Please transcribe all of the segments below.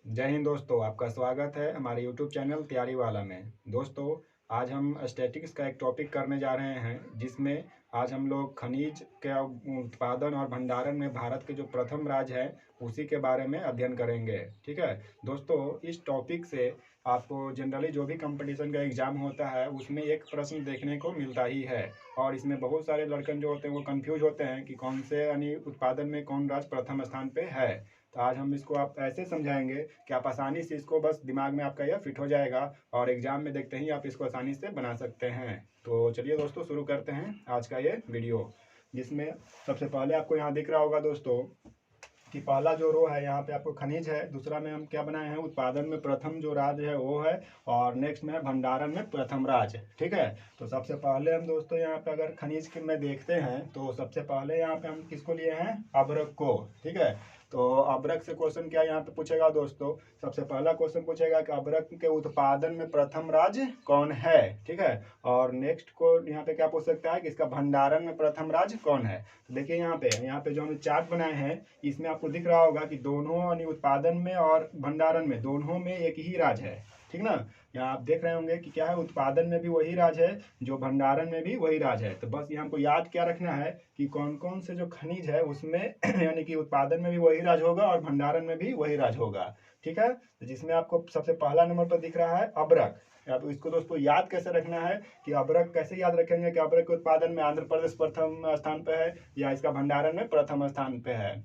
जय हिंद दोस्तों, आपका स्वागत है हमारे यूट्यूब चैनल तैयारी वाला में। दोस्तों, आज हम स्टैटिक्स का एक टॉपिक करने जा रहे हैं, जिसमें आज हम लोग खनिज के उत्पादन और भंडारण में भारत के जो प्रथम राज्य है उसी के बारे में अध्ययन करेंगे। ठीक है दोस्तों, इस टॉपिक से आपको जनरली जो भी कंपटीशन का एग्ज़ाम होता है उसमें एक प्रश्न देखने को मिलता ही है। और इसमें बहुत सारे लड़कन जो होते हैं वो कंफ्यूज होते हैं कि कौन से यानी उत्पादन में कौन राज्य प्रथम स्थान पे है। तो आज हम इसको आप ऐसे समझाएंगे कि आप आसानी से इसको बस दिमाग में आपका यह फिट हो जाएगा और एग्जाम में देखते ही आप इसको आसानी से बना सकते हैं। तो चलिए दोस्तों, शुरू करते हैं आज का ये वीडियो, जिसमें सबसे पहले आपको यहाँ दिख रहा होगा दोस्तों कि पहला जो रो है यहाँ पे आपको खनिज है, दूसरा में हम क्या बनाए हैं, उत्पादन में प्रथम जो राज्य है वो है, और नेक्स्ट में है भंडारण में प्रथम राज्य। ठीक है, तो सबसे पहले हम दोस्तों यहाँ पे अगर खनिज के में देखते हैं तो सबसे पहले यहाँ पे हम किसको लिए हैं, अभ्रक को। ठीक है, तो अभ्रक से क्वेश्चन क्या यहाँ पे पूछेगा दोस्तों, सबसे पहला क्वेश्चन पूछेगा कि अभ्रक के उत्पादन में प्रथम राज्य कौन है। ठीक है, और नेक्स्ट को यहाँ पे क्या पूछ सकता है कि इसका भंडारण में प्रथम राज्य कौन है। तो देखिए यहाँ पे जो हमने चार्ट बनाए हैं इसमें आपको दिख रहा होगा कि दोनों यानी उत्पादन में और भंडारण में दोनों में एक ही राज है। ठीक ना, यहाँ आप देख रहे होंगे कि क्या है, उत्पादन में भी वही राज है, जो भंडारण में भी वही राज है। तो बस यहाँ हमको याद क्या रखना है कि कौन कौन से जो खनिज है उसमें यानी कि उत्पादन में भी वही राज होगा और भंडारण में भी वही राज होगा। ठीक है, तो जिसमें आपको सबसे पहला नंबर पर दिख रहा है अभ्रक। अब इसको दोस्तों याद कैसे रखना है कि अभ्रक कैसे याद रखेंगे कि अभ्रक के उत्पादन में आंध्र प्रदेश प्रथम स्थान पे है या इसका भंडारण में प्रथम स्थान पे है।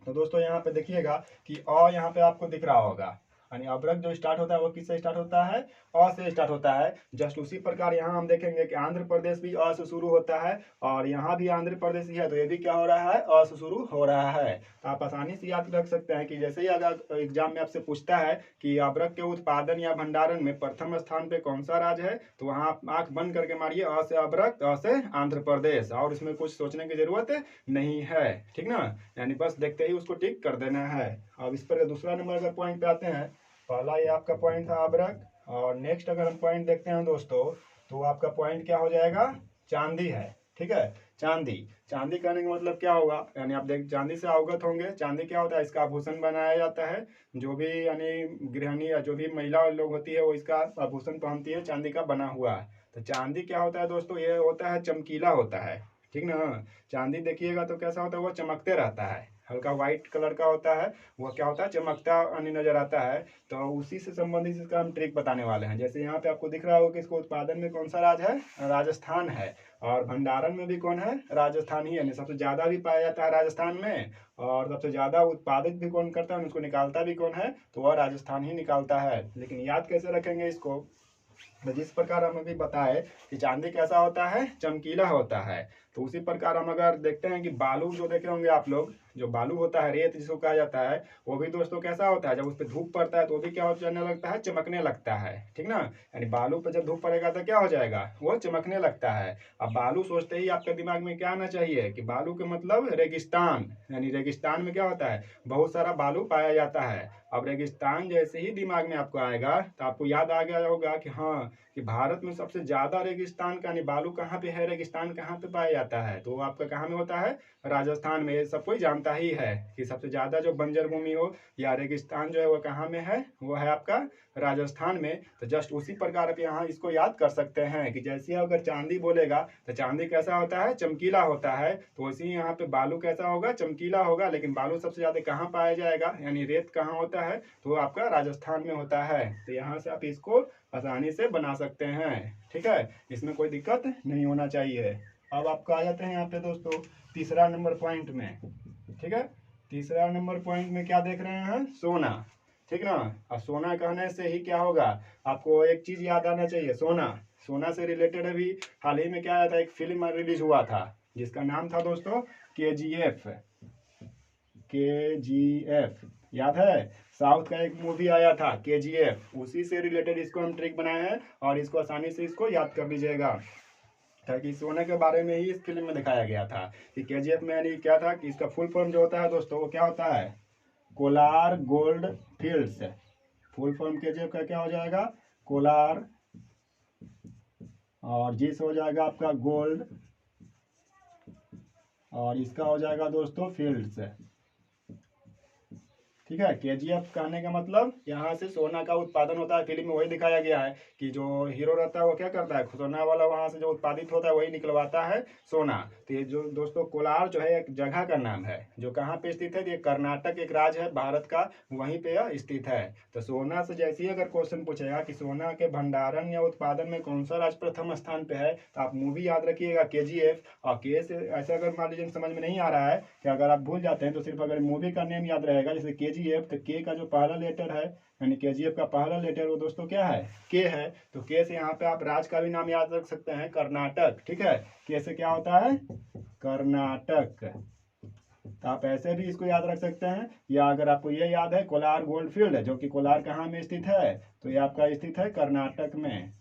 तो दोस्तों यहाँ पे देखिएगा कि अ यहाँ पे आपको दिख रहा होगा, यानी अभ्रक जो स्टार्ट होता है वो किससे स्टार्ट होता है, अ से स्टार्ट होता है। जस्ट उसी प्रकार यहाँ हम देखेंगे कि आंध्र प्रदेश भी अ से शुरू होता है और यहाँ भी आंध्र प्रदेश ही है, तो ये भी क्या हो रहा है, अ से शुरू हो रहा है। तो आप आसानी से याद रख सकते हैं कि जैसे ही अगर एग्जाम में आपसे पूछता है कि अभ्रक के उत्पादन या भंडारण में प्रथम स्थान पे कौन सा राज्य है, तो वहाँ आप आंख बंद करके मारिए अ से अभ्रक, अ से आंध्र प्रदेश, और इसमें कुछ सोचने की जरूरत नहीं है। ठीक ना, यानी बस देखते ही उसको टिक कर देना है। अब इस पर दूसरा नंबर अगर पॉइंट पे आते हैं, पहला ये आपका पॉइंट था अभ्रक, और नेक्स्ट अगर हम पॉइंट देखते हैं दोस्तों तो आपका पॉइंट क्या हो जाएगा, चांदी है। ठीक है, चांदी। चांदी कहने का मतलब क्या होगा, यानी आप देख चांदी से अवगत होंगे, चांदी क्या होता है, इसका आभूषण बनाया जाता है। जो भी यानी गृहिणी या जो भी महिला लोग होती है वो इसका आभूषण पहनती है, चांदी का बना हुआ। तो चांदी क्या होता है दोस्तों, ये होता है चमकीला होता है। ठीक ना, चांदी देखिएगा तो कैसा होता है, वो चमकते रहता है, हल्का व्हाइट कलर का होता है, वो क्या होता है, चमकता अन्य नजर आता है। तो उसी से संबंधित इसका हम ट्रिक बताने वाले हैं। जैसे यहाँ पे आपको दिख रहा होगा कि इसको उत्पादन में कौन सा राज्य है, राजस्थान है, और भंडारण में भी कौन है, राजस्थान ही है। सबसे ज्यादा भी पाया जाता है राजस्थान में, और सबसे ज्यादा उत्पादित भी कौन करता है, उसको निकालता भी कौन है, तो वह राजस्थान ही निकालता है। लेकिन याद कैसे रखेंगे इसको, तो जिस प्रकार हम अभी बताए कि चांदी कैसा होता है, चमकीला होता है, तो उसी प्रकार हम अगर देखते हैं कि बालू जो देखे होंगे आप लोग, जो बालू होता है, रेत जिसको कहा जाता है, वो भी दोस्तों कैसा होता है, जब उस पर धूप पड़ता है तो वो भी क्या हो जाने लगता है, चमकने लगता है। ठीक ना, यानी बालू पर जब धूप पड़ेगा तो क्या हो जाएगा, वो चमकने लगता है। अब बालू सोचते ही आपके दिमाग में क्या आना चाहिए कि बालू के मतलब रेगिस्तान, यानी रेगिस्तान में क्या होता है, बहुत सारा बालू पाया जाता है। अब रेगिस्तान जैसे ही दिमाग में आपको आएगा तो आपको याद आ गया होगा कि हाँ, कि भारत में सबसे ज्यादा रेगिस्तान का, यानी बालू कहाँ पे है, रेगिस्तान कहाँ पे पाया जाता है, तो वो आपका कहाँ में होता है, राजस्थान में। ये सब कोई जानता ही है कि सबसे ज्यादा जो बंजर भूमि हो या रेगिस्तान जो है वो कहाँ में है, वो है आपका राजस्थान में। तो जस्ट उसी प्रकार आप यहाँ इसको याद कर सकते हैं कि जैसे अगर चांदी बोलेगा तो चांदी कैसा होता है, चमकीला होता है, तो वैसे ही यहाँ पे बालू कैसा होगा, चमकीला होगा। लेकिन बालू सबसे ज्यादा कहाँ पाया जाएगा, यानी रेत कहाँ होता है, तो आपका राजस्थान में होता है। तो यहाँ से आप इसको आसानी से बना सकते हैं। ठीक है, इसमें कोई दिक्कत नहीं होना चाहिए। अब आपको आ जाते हैं यहाँ पे दोस्तों तीसरा नंबर पॉइंट में। ठीक है, तीसरा नंबर पॉइंट में क्या देख रहे हैं, सोना। ठीक ना, अब सोना कहने से ही क्या होगा, आपको एक चीज याद आना चाहिए, सोना। सोना से रिलेटेड अभी हाल ही में क्या आया था, एक फिल्म रिलीज हुआ था जिसका नाम था दोस्तों KGF। KGF याद है, साउथ का एक मूवी आया था KGF, उसी से रिलेटेड इसको हम ट्रिक बनाए हैं, और इसको आसानी से इसको याद कर लीजिएगा। ताकि सोने के बारे में ही इस फिल्म में दिखाया गया था कि KGF में यानी क्या था कि इसका फुल फॉर्म जो होता है दोस्तों वो क्या होता है, Kolar gold fields. Full form KGF का क्या हो जाएगा, कोलार, और जिस हो जाएगा आपका गोल्ड, और इसका हो जाएगा दोस्तों फील्ड्स। ठीक है। केजीएफ कहने का मतलब यहाँ से सोना का उत्पादन होता है। फिल्म में वही दिखाया गया है कि जो हीरो रहता है वो क्या करता है, सोना वाला वहाँ से जो उत्पादित होता है वही निकलवाता है सोना। तो ये जो दोस्तों कोलार जो है एक जगह का नाम है जो कहाँ पे स्थित है, ये कर्नाटक एक राज्य है भारत का, वहीं पे यह स्थित है। तो सोना से जैसे ही अगर क्वेश्चन पूछेगा कि सोना के भंडारण या उत्पादन में कौन सा राज्य प्रथम स्थान पे है, तो आप मूवी याद रखिएगा केजीएफ। और के से ऐसा अगर मान लीजिए समझ में नहीं आ रहा है कि अगर आप भूल जाते हैं तो सिर्फ अगर मूवी का नेम याद रहेगा, जैसे केजीएफ, तो के का जो पहला लेटर है यानी केजीएफ का पहला लेटर वो दोस्तों क्या है, के है। तो के से यहाँ पे आप राज्य का भी नाम याद रख सकते हैं, कर्नाटक। ठीक है, के से क्या होता है, कर्नाटक। तो आप ऐसे भी इसको याद रख सकते हैं। या अगर आपको ये याद है कोलार गोल्ड फील्ड, जो कि कोलार कहाँ में स्थित है, तो ये आपका स्थित है कर्नाटक में।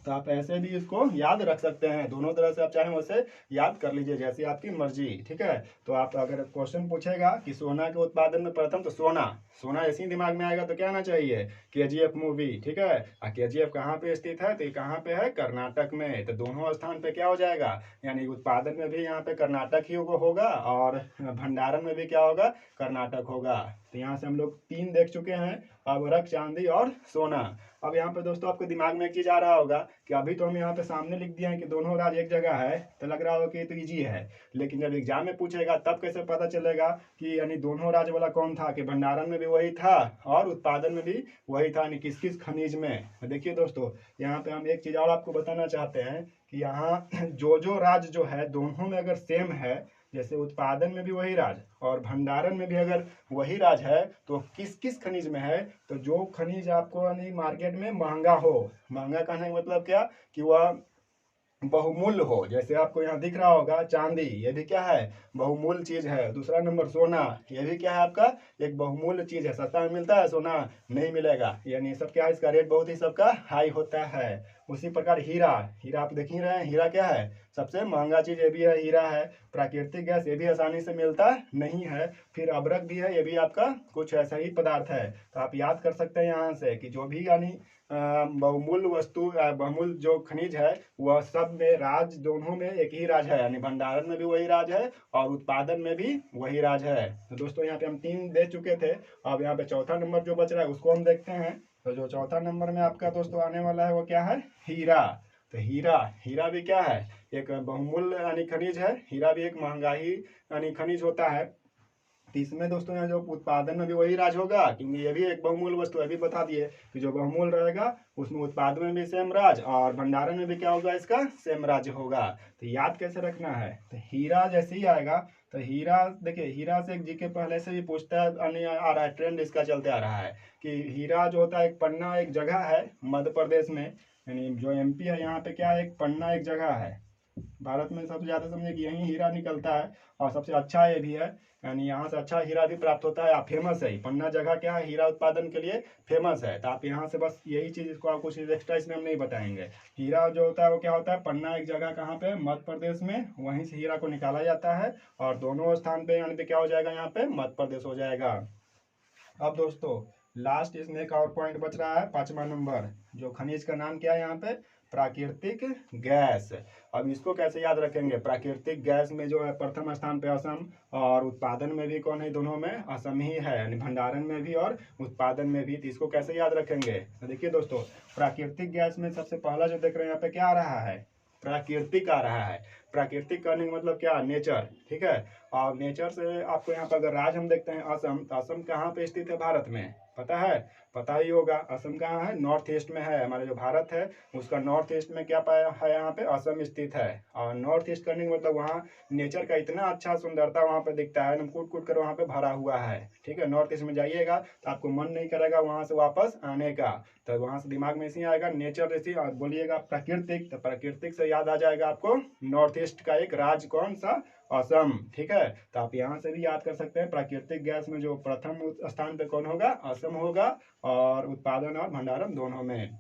तो आप ऐसे भी इसको याद रख सकते हैं, दोनों तरह से आप चाहें वैसे याद कर लीजिए, जैसी आपकी मर्जी। ठीक है, तो आप अगर क्वेश्चन पूछेगा कि सोना के उत्पादन में प्रथम, तो सोना सोना ऐसे ही दिमाग में आएगा तो क्या आना चाहिए, केजीएफ मूवी। ठीक है, और केजीएफ कहाँ पे स्थित है, तो ये कहाँ पे है, कर्नाटक में। तो दोनों स्थान पे क्या हो जाएगा, यानी उत्पादन में भी यहाँ पे कर्नाटक ही होगा और भंडारण में भी क्या होगा, कर्नाटक होगा। तो यहाँ से हम लोग 3 देख चुके हैं, अभ्रक, चांदी और सोना। अब यहाँ पे दोस्तों आपके दिमाग में एक चीज आ रहा होगा कि अभी तो हम यहाँ पे सामने लिख दिए हैं कि दोनों राज्य एक जगह है, तो लग रहा होगा कि ये तो इजी है। लेकिन जब एग्जाम में पूछेगा तब कैसे पता चलेगा कि यानी दोनों राज्य वाला कौन था, कि भंडारण में भी वही था और उत्पादन में भी वही था, यानी किस किस खनिज में। देखिए दोस्तों, यहाँ पे हम एक चीज और आपको बताना चाहते हैं कि यहाँ जो राज्य जो है दोनों में अगर सेम है, जैसे उत्पादन में भी वही राज और भंडारण में भी अगर वही राज है, तो किस किस खनिज में है, तो जो खनिज आपको यानी मार्केट में महंगा हो, महंगा कहने का मतलब क्या, कि वह बहुमूल्य हो। जैसे आपको यहाँ दिख रहा होगा चांदी, ये भी क्या है, बहुमूल्य चीज है। दूसरा नंबर सोना, ये भी क्या है आपका, एक बहुमूल्य चीज है। सस्ता में मिलता है सोना, नहीं मिलेगा, यानी सब क्या है, इसका रेट बहुत ही सबका हाई होता है। उसी प्रकार हीरा, हीरा आप देख ही रहे हैं, हीरा क्या है, सबसे महंगा चीज ये भी है, हीरा है। प्राकृतिक गैस, ये भी आसानी से मिलता नहीं है। फिर अभ्रक भी है, ये भी आपका कुछ ऐसा ही पदार्थ है। तो आप याद कर सकते हैं यहाँ से कि जो भी यानी बहुमूल्य वस्तु, बहुमूल्य जो खनिज है, वह सब में राज, दोनों में एक ही राज है, यानी भंडारण में भी वही राज है और उत्पादन में भी वही राज है। तो दोस्तों यहाँ पे हम 3 दे चुके थे, अब यहाँ पे चौथा नंबर जो बच रहा है उसको हम देखते हैं। तो जो चौथा नंबर में आपका दोस्तों आने वाला है वो क्या है, हीरा। तो हीरा, हीरा भी क्या है, एक बहुमूल्य यानी खनिज है। हीरा भी एक महंगा ही यानी खनिज होता है। तो इसमें दोस्तों यहाँ जो उत्पादन में भी वही राज होगा, क्योंकि ये भी एक बहुमूल्य वस्तु है, अभी बता दिए कि जो बहुमूल्य रहेगा उसमें उत्पादन में भी सेम राज और भंडारण में भी क्या होगा, इसका सेम राज होगा। तो याद कैसे रखना है, तो हीरा जैसे ही आएगा, तो हीरा देखिए, हीरा से एक जीके पहले से भी पूछता है, आ रहा है ट्रेंड इसका चलते आ रहा है कि हीरा जो होता है, एक पन्ना एक जगह है मध्य प्रदेश में, यानी जो एमपी है यहाँ पे क्या है, एक पन्ना एक जगह है भारत में। सबसे ज़्यादा समझे कि यहीं हीरा निकलता है और सबसे अच्छा ये भी है, यानी यहाँ से अच्छा हीरा भी प्राप्त होता है। आप फेमस है, पन्ना जगह क्या है, हीरा उत्पादन के लिए फेमस है। तो आप यहाँ से बस यही चीज़, इसको आप कुछ एक्स्ट्रा इसमें हम नहीं बताएंगे। हीरा जो होता है वो क्या होता है, पन्ना एक जगह कहाँ पे, मध्य प्रदेश में, वहीं से हीरा को निकाला जाता है और दोनों स्थान पे यानी पे क्या हो जाएगा, यहाँ पे मध्य प्रदेश हो जाएगा। अब दोस्तों लास्ट इसमें एक और पॉइंट बच रहा है, 5वां नंबर, जो खनिज का नाम क्या है यहाँ पे, प्राकृतिक गैस। अब इसको कैसे याद रखेंगे, प्राकृतिक गैस में जो है प्रथम स्थान पे असम, और उत्पादन में भी कौन है, दोनों में असम ही है, यानी भंडारण में भी और उत्पादन में भी। तो इसको कैसे याद रखेंगे, तो देखिए दोस्तों, प्राकृतिक गैस में सबसे पहला जो देख रहे हैं यहाँ पे क्या आ रहा है, प्राकृतिक आ रहा है। प्राकृतिक करने का मतलब क्या, नेचर। ठीक है, और नेचर से आपको यहाँ पर अगर राज्य हम देखते हैं असम, तो असम कहाँ पे स्थित है भारत में, पता है, पता ही होगा। असम कहाँ है, नॉर्थ ईस्ट में है। हमारा जो भारत है उसका नॉर्थ ईस्ट में क्या पाया है, यहाँ पे असम स्थित है। और नॉर्थ ईस्ट करने का मतलब वहाँ नेचर का इतना अच्छा सुंदरता वहाँ पे दिखता है, कूट कूट कर वहाँ पे भरा हुआ है। ठीक है, नॉर्थ ईस्ट में जाइएगा तो आपको मन नहीं करेगा वहाँ से वापस आने का। तो वहाँ से दिमाग में इसी आएगा नेचर जैसी, और बोलिएगा प्राकृतिक, तो प्राकृतिक से याद आ जाएगा आपको नॉर्थ ईस्ट का एक राज्य कौन सा, असम। ठीक है, तो आप यहाँ से भी याद कर सकते हैं, प्राकृतिक गैस में जो प्रथम स्थान पे कौन होगा, असम होगा, और उत्पादन और भंडारण दोनों में।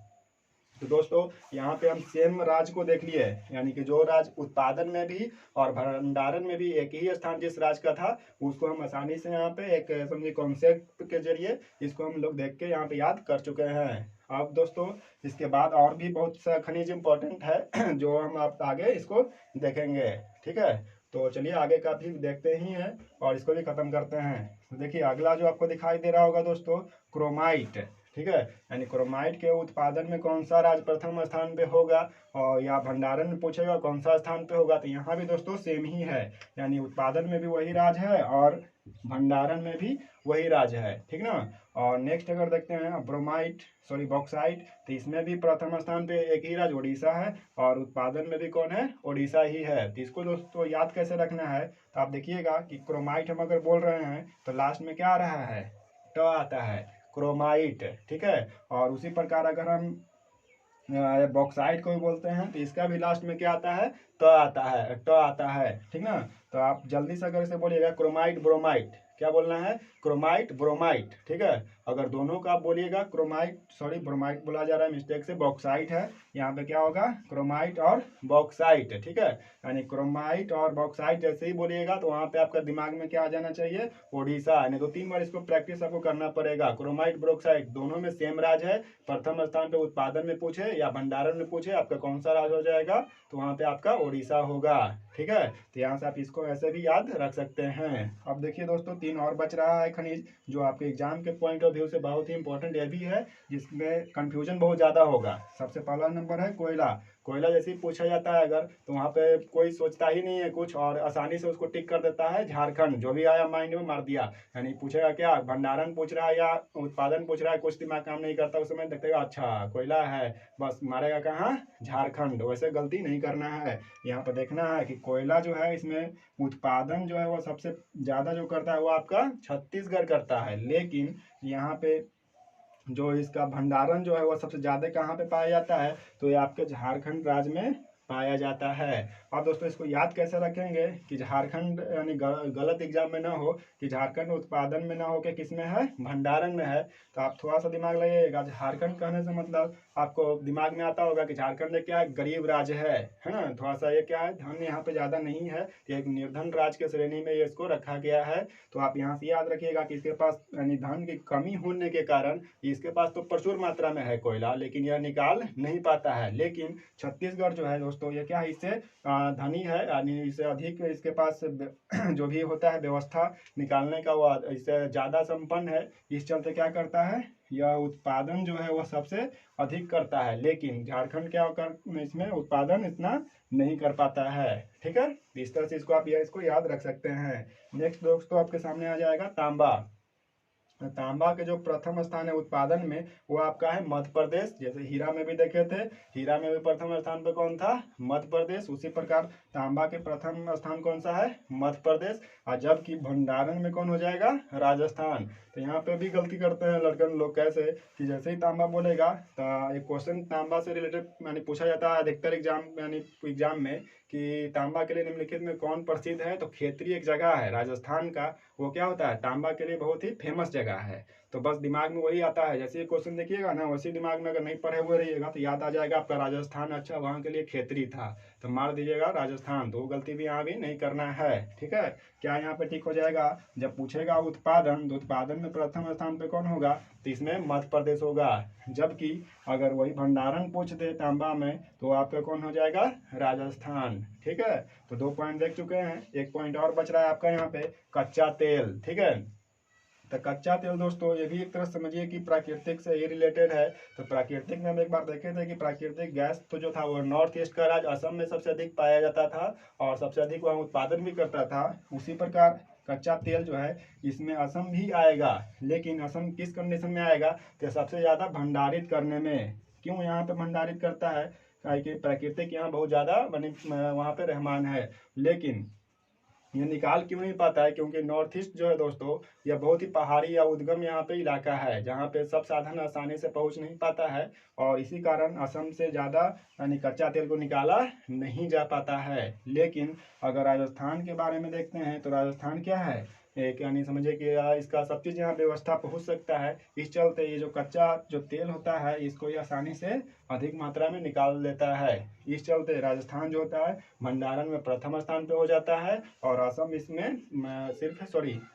तो दोस्तों यहाँ पे हम सेम राज्य को देख लिए, यानी कि जो राज्य उत्पादन में भी और भंडारण में भी एक ही स्थान जिस राज्य का था, उसको हम आसानी से यहाँ पे एक समझिए कॉन्सेप्ट के जरिए इसको हम लोग देख के यहाँ पे याद कर चुके हैं। अब दोस्तों इसके बाद और भी बहुत सा खनिज इंपॉर्टेंट है जो हम आप आगे इसको देखेंगे। ठीक है, तो चलिए आगे का भी देखते ही हैं और इसको भी ख़त्म करते हैं। तो देखिए अगला जो आपको दिखाई दे रहा होगा दोस्तों, क्रोमाइट। ठीक है, यानी क्रोमाइट के उत्पादन में कौन सा राज्य प्रथम स्थान पे होगा, और या भंडारण में पूछेगा कौन सा स्थान पे होगा, तो यहाँ भी दोस्तों सेम ही है, यानी उत्पादन में भी वही राज्य है और भंडारण में भी वही राज्य है। ठीक ना। और नेक्स्ट अगर देखते हैं बॉक्साइट, तो इसमें भी प्रथम स्थान पे एक ही राज्य उड़ीसा है, और उत्पादन में भी कौन है, उड़ीसा ही है। तो इसको दोस्तों याद कैसे रखना है, तो आप देखिएगा कि क्रोमाइट हम अगर बोल रहे हैं तो लास्ट में क्या आ रहा है, ट आता है, क्रोमाइट। ठीक है, और उसी प्रकार अगर हम बॉक्साइट को भी बोलते हैं तो इसका भी लास्ट में क्या आता है, ट आता है। ठीक ना। तो आप जल्दी से अगर इसे बोलिएगा क्रोमाइट ब्रोमाइट, क्या बोलना है, क्रोमाइट ब्रोमाइट। ठीक है, अगर दोनों का आप बोलिएगा ब्रोमाइट बोला जा रहा है मिस्टेक से, बॉक्साइट है, यहाँ पे क्या होगा, क्रोमाइट और बॉक्साइट। ठीक है, यानी क्रोमाइट और बॉक्साइट जैसे ही बोलिएगा तो वहाँ पे आपका दिमाग में क्या आ जाना चाहिए, उड़ीसा। यानी 2-3 बार इसको प्रैक्टिस आपको करना पड़ेगा। क्रोमाइट ब्रोक्साइट दोनों में सेम राज है, प्रथम स्थान पे उत्पादन में पूछे या भंडारण में पूछे आपका कौन सा राज हो जाएगा, तो वहाँ पे आपका उड़ीसा होगा। ठीक है, तो यहाँ से आप इसको ऐसे भी याद रख सकते हैं। अब देखिए दोस्तों 3 और बच रहा है खनिज, जो आपके एग्जाम के पॉइंट ऑफ व्यू से बहुत ही इंपॉर्टेंट ये भी है, जिसमें कंफ्यूजन बहुत ज़्यादा होगा। सबसे पहला नंबर है कोयला। कोयला जैसे ही पूछा जाता है अगर, तो वहाँ पे कोई सोचता ही नहीं है कुछ और आसानी से उसको टिक कर देता है झारखंड, जो भी आया माइंड में मार दिया। यानी पूछेगा क्या, भंडारण पूछ रहा है या उत्पादन पूछ रहा है, कुछ दिमाग काम नहीं करता, उस समय देखते अच्छा कोयला है, बस मारेगा कहाँ, झारखंड। वैसे गलती नहीं करना है, यहाँ पे देखना है कि कोयला जो है इसमें उत्पादन जो है वो सबसे ज़्यादा जो करता है वो आपका छत्तीसगढ़ करता है, लेकिन यहाँ पे जो इसका भंडारण जो है वो सबसे ज़्यादा कहाँ पे पाया जाता है, तो ये आपके झारखंड राज्य में पाया जाता है। अब दोस्तों इसको याद कैसे रखेंगे कि झारखंड, यानी गलत एग्जाम में ना हो कि झारखंड उत्पादन में ना हो कि किस में है, भंडारण में है। तो आप थोड़ा सा दिमाग लगाइएगा, झारखंड कहने से मतलब आपको दिमाग में आता होगा कि झारखंड क्या है, गरीब राज्य है ना। थोड़ा सा ये क्या है, धन यहाँ पे ज़्यादा नहीं है, एक निर्धन राज्य के श्रेणी में ये इसको रखा गया है। तो आप यहाँ से याद रखिएगा कि इसके पास यानी धन की कमी होने के कारण इसके पास तो प्रचुर मात्रा में है कोयला, लेकिन यह निकाल नहीं पाता है। लेकिन छत्तीसगढ़ जो है दोस्तों ये क्या है, इससे धनी है, यानी इससे अधिक इसके पास जो भी होता है व्यवस्था निकालने का वो इससे ज़्यादा संपन्न है। इस चलते क्या करता है, यह उत्पादन जो है वह सबसे अधिक करता है, लेकिन झारखंड क्या कर इसमें उत्पादन इतना नहीं कर पाता है। ठीक है, इस तरह से इसको याद रख सकते हैं। नेक्स्ट दोस्तों आपके सामने आ जाएगा तांबा। तांबा के जो प्रथम स्थान है उत्पादन में वो आपका है मध्य प्रदेश। जैसे हीरा में भी देखे थे, हीरा में भी प्रथम स्थान पे कौन था, मध्य प्रदेश। उसी प्रकार तांबा के प्रथम स्थान कौन सा है, मध्य प्रदेश। और जबकि भंडारण में कौन हो जाएगा, राजस्थान। तो यहाँ पे भी गलती करते हैं लड़कन लोग, कैसे कि जैसे ही तांबा बोलेगा तो एक क्वेश्चन तांबा से रिलेटेड यानी पूछा जाता है अधिकतर एग्जाम में कि तांबा के लिए निम्नलिखित में कौन प्रसिद्ध है, तो खेतरी एक जगह है राजस्थान का, वो क्या होता है, तांबा के लिए बहुत ही फेमस जगह है। तो बस दिमाग में वही आता है, जैसे ये क्वेश्चन देखिएगा ना वैसे दिमाग में अगर नहीं पढ़े हुए रहिएगा तो याद आ जाएगा आपका राजस्थान, अच्छा वहाँ के लिए खेतरी था, तो मार दीजिएगा राजस्थान। तो वो गलती भी यहाँ भी नहीं करना है। ठीक है, क्या यहाँ पे ठीक हो जाएगा, जब पूछेगा उत्पादन तो उत्पादन में प्रथम स्थान पे कौन होगा, तो इसमें मध्य प्रदेश होगा। जबकि अगर वही भंडारण पूछ दे तांबा में तो आपका कौन हो जाएगा, राजस्थान। ठीक है, तो 2 पॉइंट देख चुके हैं, 1 पॉइंट और बच रहा है आपका यहाँ पे, कच्चा तेल। ठीक है, तो कच्चा तेल दोस्तों ये भी एक तरह समझिए कि प्राकृतिक से ही रिलेटेड है। तो प्राकृतिक में हम एक बार देखे थे कि प्राकृतिक गैस तो जो था वो नॉर्थ ईस्ट का राज्य असम में सबसे अधिक पाया जाता था और सबसे अधिक वहाँ उत्पादन भी करता था। उसी प्रकार कच्चा तेल जो है इसमें असम भी आएगा, लेकिन असम किस कंडीशन में आएगा, तो सबसे ज़्यादा भंडारित करने में। क्यों यहाँ पे भंडारित करता है, कि प्राकृतिक यहाँ बहुत ज़्यादा वहाँ पे रहमान है, लेकिन ये निकाल क्यों नहीं पाता है, क्योंकि नॉर्थ ईस्ट जो है दोस्तों यह बहुत ही पहाड़ी या उद्गम यहाँ पे इलाका है, जहाँ पे सब साधन आसानी से पहुँच नहीं पाता है, और इसी कारण असम से ज़्यादा यानी कच्चा तेल को निकाला नहीं जा पाता है। लेकिन अगर राजस्थान के बारे में देखते हैं तो राजस्थान क्या है, एक यानी समझिए कि इसका सब चीज़ यहाँ व्यवस्था पहुँच सकता है। इस चलते ये जो कच्चा जो तेल होता है इसको ये आसानी से अधिक मात्रा में निकाल लेता है। इस चलते राजस्थान जो होता है भंडारण में प्रथम स्थान पे हो जाता है, और असम इसमें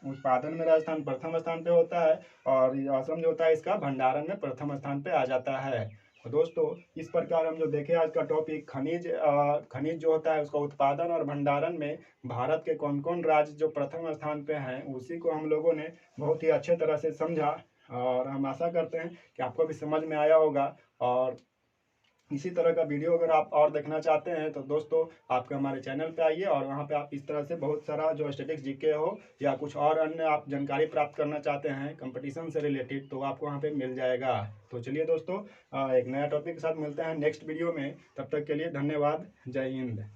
उत्पादन में राजस्थान प्रथम स्थान पे होता है, और असम जो होता है इसका भंडारण में प्रथम स्थान पे आ जाता है। तो दोस्तों इस प्रकार हम जो देखे आज का टॉपिक खनिज जो होता है उसका उत्पादन और भंडारण में भारत के कौन कौन राज्य जो प्रथम स्थान पे हैं, उसी को हम लोगों ने बहुत ही अच्छे तरह से समझा। और हम आशा करते हैं कि आपको भी समझ में आया होगा। और इसी तरह का वीडियो अगर आप और देखना चाहते हैं तो दोस्तों आपके हमारे चैनल पे आइए, और वहाँ पे आप इस तरह से बहुत सारा जो स्टैटिक्स जीके हो या कुछ और अन्य आप जानकारी प्राप्त करना चाहते हैं कंपटीशन से रिलेटेड, तो आपको वहाँ पे मिल जाएगा। तो चलिए दोस्तों, एक नया टॉपिक के साथ मिलते हैं नेक्स्ट वीडियो में। तब तक के लिए धन्यवाद। जय हिंद।